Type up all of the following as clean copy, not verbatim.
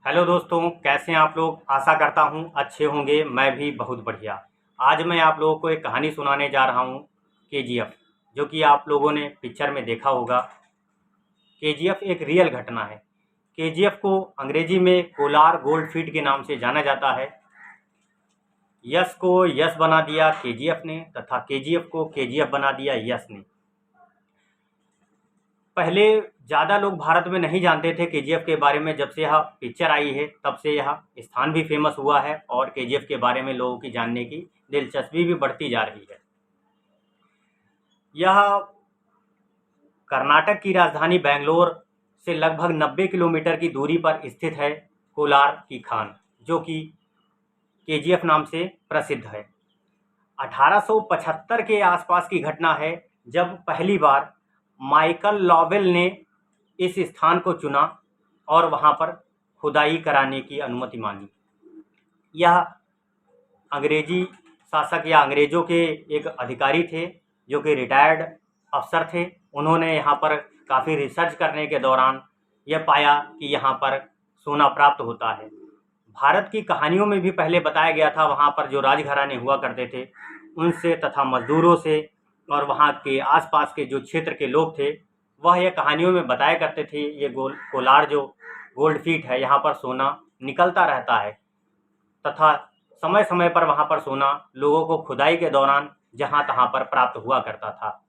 Hello दोस्तों, कैसे हैं आप लोग। आशा करता हूं अच्छे होंगे। मैं भी बहुत बढ़िया। आज मैं आप लोगों को एक कहानी सुनाने जा रहा हूं, केजीएफ, जो कि आप लोगों ने पिक्चर में देखा होगा। केजीएफ एक रियल घटना है। केजीएफ को अंग्रेजी में कोलार गोल्ड फील्ड के नाम से जाना जाता है। यश को यश बना दिया केजीएफ ने, तथा केजीएफ को केजीएफ बना दिया यश ने। पहले ज़्यादा लोग भारत में नहीं जानते थे केजीएफ के बारे में। जब से यह पिक्चर आई है तब से यह स्थान भी फेमस हुआ है और केजीएफ के बारे में लोगों की जानने की दिलचस्पी भी बढ़ती जा रही है। यह कर्नाटक की राजधानी बेंगलोर से लगभग 90 किलोमीटर की दूरी पर स्थित है। कोलार की खान, जो कि केजीएफ नाम से प्रसिद्ध है। 1875 के आसपास की घटना है, जब पहली बार माइकल लॉवेल ने इस स्थान को चुना और वहां पर खुदाई कराने की अनुमति मांगी। यह अंग्रेजी शासक या अंग्रेजों के एक अधिकारी थे, जो कि रिटायर्ड अफसर थे। उन्होंने यहाँ पर काफ़ी रिसर्च करने के दौरान यह पाया कि यहाँ पर सोना प्राप्त होता है। भारत की कहानियों में भी पहले बताया गया था, वहाँ पर जो राजघराने हुआ करते थे उनसे तथा मजदूरों से और वहाँ के आसपास के जो क्षेत्र के लोग थे, वह यह कहानियों में बताया करते थे ये कोलार जो गोल्ड फील्ड है, यहाँ पर सोना निकलता रहता है। तथा समय समय पर वहाँ पर सोना लोगों को खुदाई के दौरान जहाँ तहाँ पर प्राप्त हुआ करता था।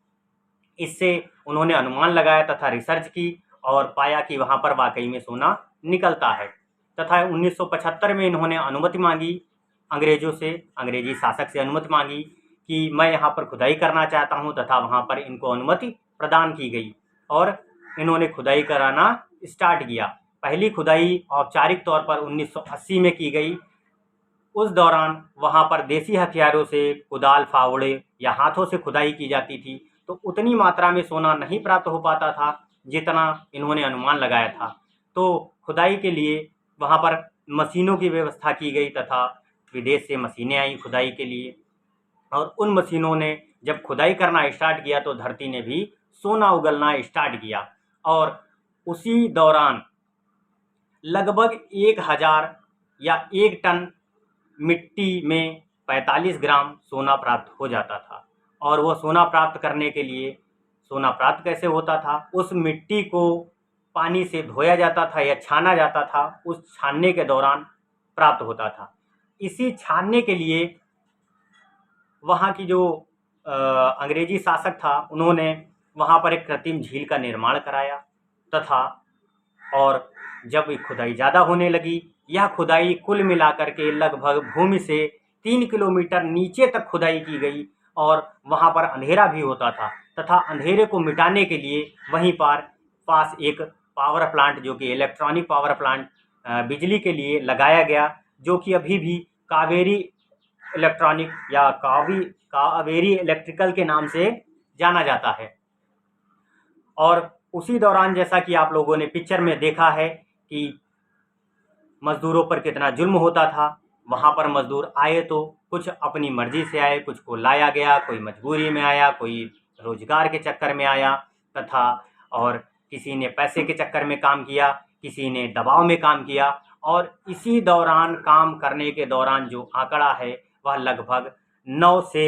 इससे उन्होंने अनुमान लगाया तथा रिसर्च की और पाया कि वहाँ पर वाकई में सोना निकलता है। तथा 1975 में इन्होंने अनुमति मांगी अंग्रेजों से, अंग्रेजी शासक से अनुमति मांगी कि मैं यहाँ पर खुदाई करना चाहता हूँ, तथा वहाँ पर इनको अनुमति प्रदान की गई और इन्होंने खुदाई कराना स्टार्ट किया। पहली खुदाई औपचारिक तौर पर 1980 में की गई। उस दौरान वहाँ पर देसी हथियारों से, कुदाल, फावड़े या हाथों से खुदाई की जाती थी, तो उतनी मात्रा में सोना नहीं प्राप्त हो पाता था जितना इन्होंने अनुमान लगाया था। तो खुदाई के लिए वहाँ पर मशीनों की व्यवस्था की गई तथा विदेश से मशीनें आई खुदाई के लिए, और उन मशीनों ने जब खुदाई करना स्टार्ट किया तो धरती ने भी सोना उगलना स्टार्ट किया। और उसी दौरान लगभग 1000 या 1 टन मिट्टी में 45 ग्राम सोना प्राप्त हो जाता था। और वो सोना प्राप्त करने के लिए, सोना प्राप्त कैसे होता था, उस मिट्टी को पानी से धोया जाता था या छाना जाता था। उस छानने के दौरान प्राप्त होता था। इसी छानने के लिए वहाँ की जो अंग्रेजी शासक था, उन्होंने वहाँ पर एक कृत्रिम झील का निर्माण कराया तथा और जब खुदाई ज़्यादा होने लगी, यह खुदाई कुल मिलाकर के लगभग भूमि से 3 किलोमीटर नीचे तक खुदाई की गई और वहाँ पर अंधेरा भी होता था। तथा अंधेरे को मिटाने के लिए वहीं पर पास एक पावर प्लांट, जो कि इलेक्ट्रॉनिक पावर प्लांट बिजली के लिए लगाया गया, जो कि अभी भी कावेरी इलेक्ट्रॉनिक या कावेरी इलेक्ट्रिकल के नाम से जाना जाता है। और उसी दौरान जैसा कि आप लोगों ने पिक्चर में देखा है कि मज़दूरों पर कितना जुल्म होता था। वहाँ पर मज़दूर आए तो कुछ अपनी मर्ज़ी से आए, कुछ को लाया गया, कोई मजबूरी में आया, कोई रोज़गार के चक्कर में आया तथा और किसी ने पैसे के चक्कर में काम किया, किसी ने दबाव में काम किया। और इसी दौरान काम करने के दौरान जो आंकड़ा है वह लगभग 9 से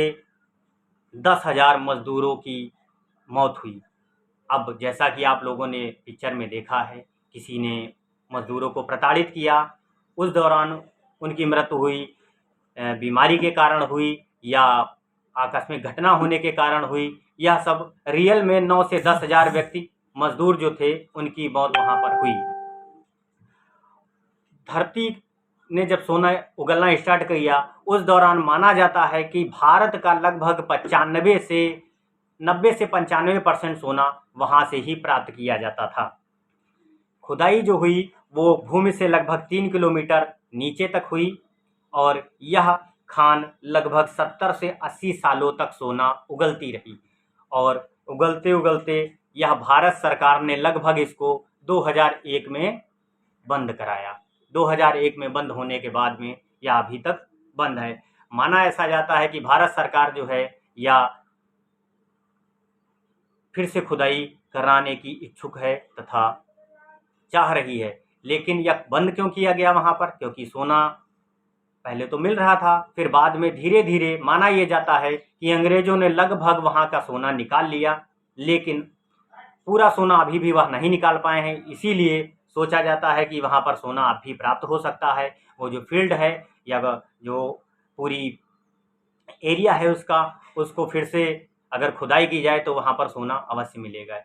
10,000 मज़दूरों की मौत हुई। अब जैसा कि आप लोगों ने पिक्चर में देखा है, किसी ने मज़दूरों को प्रताड़ित किया, उस दौरान उनकी मृत्यु हुई, बीमारी के कारण हुई या आकस्मिक घटना होने के कारण हुई। यह सब रियल में 9 से 10,000 व्यक्ति मज़दूर जो थे उनकी मौत वहाँ पर हुई। धरती ने जब सोना उगलना स्टार्ट किया, उस दौरान माना जाता है कि भारत का लगभग 90 से 95% सोना वहाँ से ही प्राप्त किया जाता था। खुदाई जो हुई वो भूमि से लगभग 3 किलोमीटर नीचे तक हुई और यह खान लगभग 70 से 80 सालों तक सोना उगलती रही। और उगलते उगलते यह भारत सरकार ने लगभग इसको 2001 में बंद कराया। 2001 में बंद होने के बाद में यह अभी तक बंद है। माना ऐसा जाता है कि भारत सरकार जो है या फिर से खुदाई कराने की इच्छुक है तथा चाह रही है लेकिन यह बंद क्यों किया गया वहाँ पर? क्योंकि सोना पहले तो मिल रहा था, फिर बाद में धीरे धीरे माना ये जाता है कि अंग्रेजों ने लगभग वहाँ का सोना निकाल लिया, लेकिन पूरा सोना अभी भी वह नहीं निकाल पाए हैं। इसीलिए सोचा जाता है कि वहाँ पर सोना अब भी प्राप्त हो सकता है। वो जो फील्ड है या वह जो पूरी एरिया है उसको फिर से अगर खुदाई की जाए तो वहाँ पर सोना अवश्य मिलेगा।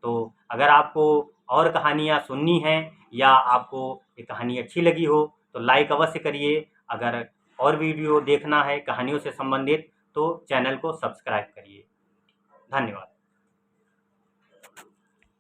तो अगर आपको और कहानियाँ सुननी हैं या आपको ये कहानी अच्छी लगी हो तो लाइक अवश्य करिए। अगर और वीडियो देखना है कहानियों से संबंधित तो चैनल को सब्सक्राइब करिए। धन्यवाद।